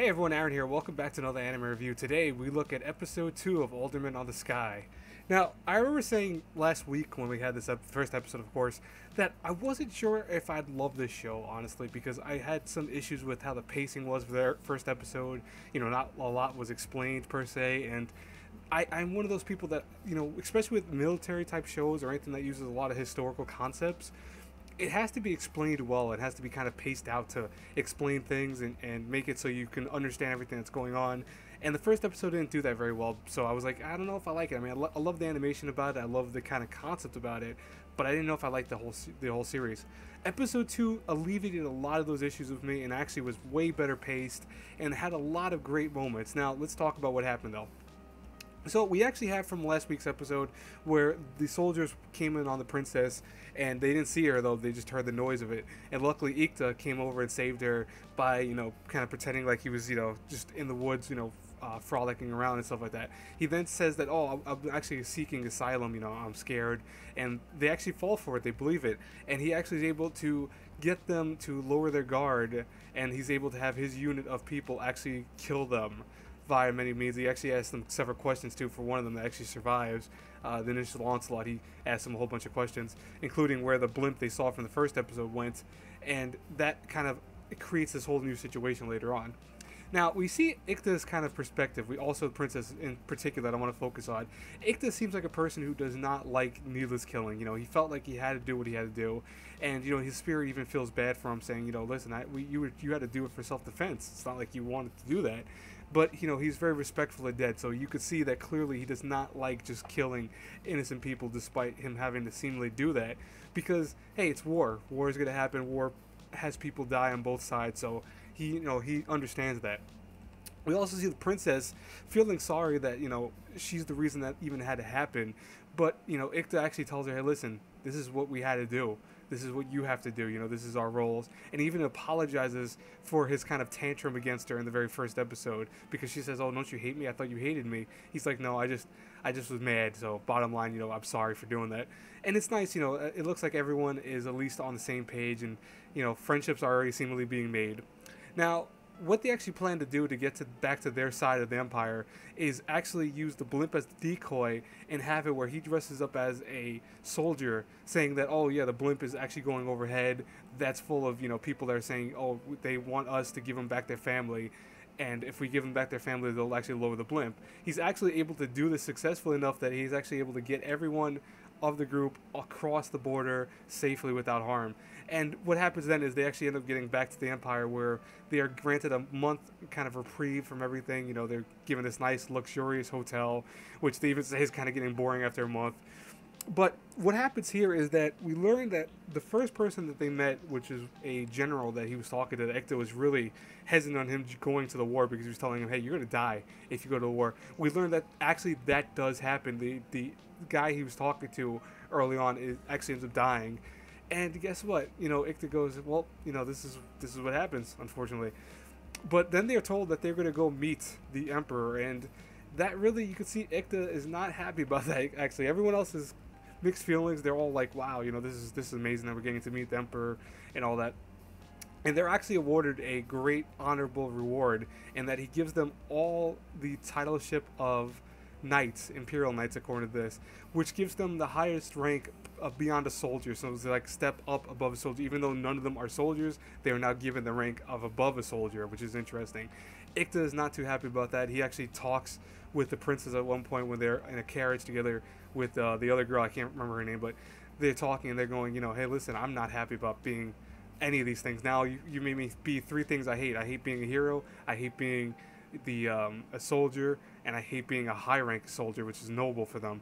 Hey everyone, Aaron here. Welcome back to another anime review. Today we look at episode 2 of Alderamin on the Sky. Now, I remember saying last week when we had this first episode, of course, that I wasn't sure if I'd love this show, honestly, because I had some issues with how the pacing was for their first episode. You know, not a lot was explained per se, and I'm one of those people that, you know, especially with military type shows or anything that uses a lot of historical concepts, it has to be explained well. It has to be kind of paced out to explain things and make it so you can understand everything that's going on. And the first episode didn't do that very well, so I was like, I don't know if I like it. I mean, I love the animation about it. I love the kind of concept about it, but I didn't know if I liked the whole series. Episode 2 alleviated a lot of those issues with me and actually was way better paced and had a lot of great moments. Now, let's talk about what happened though. So we actually have from last week's episode where the soldiers came in on the princess and they didn't see her though, they just heard the noise of it. And luckily Ikta came over and saved her by, you know, kind of pretending like he was, you know, just in the woods, you know, frolicking around and stuff like that. He then says that, oh, I'm actually seeking asylum, you know, I'm scared. And they actually fall for it, they believe it. And he actually is able to get them to lower their guard, and he's able to have his unit of people actually kill them via many means. He actually asked them several questions too. For one of them that actually survives the initial onslaught, he asked them a whole bunch of questions, including where the blimp they saw from the first episode went, and that kind of creates this whole new situation later on. Now, we see Ikta's kind of perspective. We also, the princess in particular, that I want to focus on. Ikta seems like a person who does not like needless killing. You know, he felt like he had to do what he had to do. And, you know, his spirit even feels bad for him, saying, you know, listen, you had to do it for self-defense. It's not like you wanted to do that. But, you know, he's very respectful of dead. So you could see that clearly he does not like just killing innocent people, despite him having to seemingly do that. Because, hey, it's war. War is going to happen. War has people die on both sides. So he, you know, he understands that. We also see the princess feeling sorry that, you know, she's the reason that even had to happen. But, you know, Ikta actually tells her, hey, listen, this is what we had to do. This is what you have to do. You know, this is our roles. And he even apologizes for his kind of tantrum against her in the very first episode, because she says, oh, don't you hate me? I thought you hated me. He's like, no, I just was mad. So bottom line, you know, I'm sorry for doing that. And it's nice, you know, it looks like everyone is at least on the same page, and, you know, friendships are already seemingly being made. Now, what they actually plan to do to get back to their side of the empire is actually use the blimp as the decoy and have it where he dresses up as a soldier, saying that, oh yeah, the blimp is actually going overhead. That's full of, you know, people that are saying, oh, they want us to give them back their family, and if we give them back their family, they'll actually lower the blimp. He's actually able to do this successfully enough that he's actually able to get everyone of the group across the border safely without harm. And what happens then is they actually end up getting back to the Empire, where they are granted a month kind of reprieve from everything. You know, they're given this nice luxurious hotel, which they even say is kind of getting boring after a month. But what happens here is that we learn that the first person that they met, which is a general that he was talking to, Ikta was really hesitant on him going to the war, because he was telling him, hey, you're going to die if you go to the war. We learned that actually that does happen. The guy he was talking to early on actually ends up dying. And guess what? You know, Ikta goes, well, you know, this is what happens, unfortunately. But then they're told that they're going to go meet the emperor, and that really, you can see Ikta is not happy about that. Actually, everyone else is mixed feelings. They're all like, wow, you know, this is amazing that we're getting to meet the emperor and all that. And they're actually awarded a great honorable reward, in that he gives them all the titleship of knights, imperial knights, according to this, which gives them the highest rank beyond a soldier. So it's like step up above a soldier. Even though none of them are soldiers, they are now given the rank of above a soldier, which is interesting. Ikta is not too happy about that. He actually talks with the princess at one point when they're in a carriage together with the other girl. I can't remember her name, but they're talking and they're going, you know, hey, listen, I'm not happy about being any of these things. Now you made me be three things I hate. I hate being a hero, I hate being a soldier, and I hate being a high rank soldier, which is noble for them.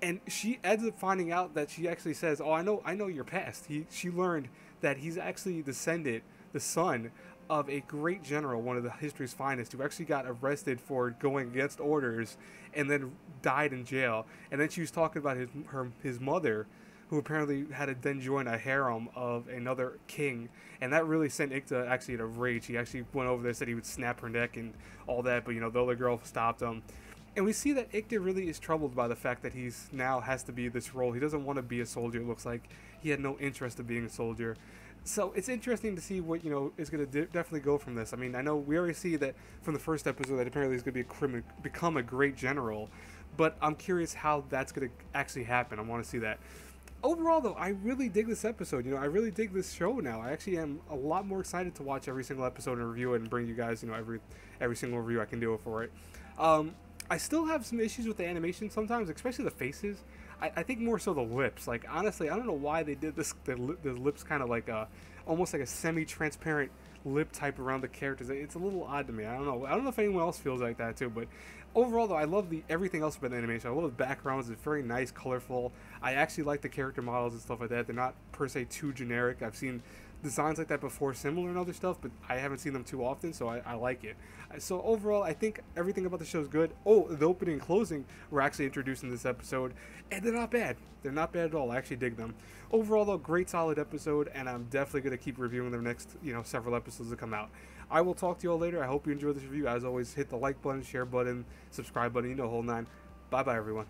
And she ends up finding out that she actually says, oh, I know your past. She learned that he's actually the son of a great general, one of the history's finest, who actually got arrested for going against orders and then died in jail. And then she was talking about his mother, who apparently had to then join a harem of another king, and that really sent Ikta actually in a rage. He actually went over there, said he would snap her neck and all that, but, you know, the other girl stopped him. And we see that Ikta really is troubled by the fact that he's now has to be this role. He doesn't want to be a soldier, it looks like. He had no interest in being a soldier. So it's interesting to see what is going to definitely go from this. I mean, I know we already see that from the first episode that apparently he's going to become a great general, but I'm curious how that's going to actually happen. I want to see that. Overall, though, I really dig this episode. I really dig this show now. I actually am a lot more excited to watch every single episode and review it and bring you guys, every single review I can do for it. I still have some issues with the animation sometimes, especially the faces. I think more so the lips. Like, honestly, I don't know why they did this. The lips kind of like almost like a semi-transparent lip type around the characters. It's a little odd to me. I don't know. I don't know if anyone else feels like that too. But overall, though, I love everything else about the animation. I love the backgrounds. It's very nice, colorful. I actually like the character models and stuff like that. They're not per se too generic. I've seen designs like that before, similar and other stuff, but I haven't seen them too often, so I like it. So overall, I think everything about the show is good. Oh, the opening and closing were actually introduced in this episode, and they're not bad. They're not bad at all. I actually dig them. Overall, though, great solid episode, and I'm definitely going to keep reviewing the next, several episodes that come out. I will talk to you all later. I hope you enjoyed this review. As always, hit the like button, share button, subscribe button, whole nine. Bye-bye, everyone.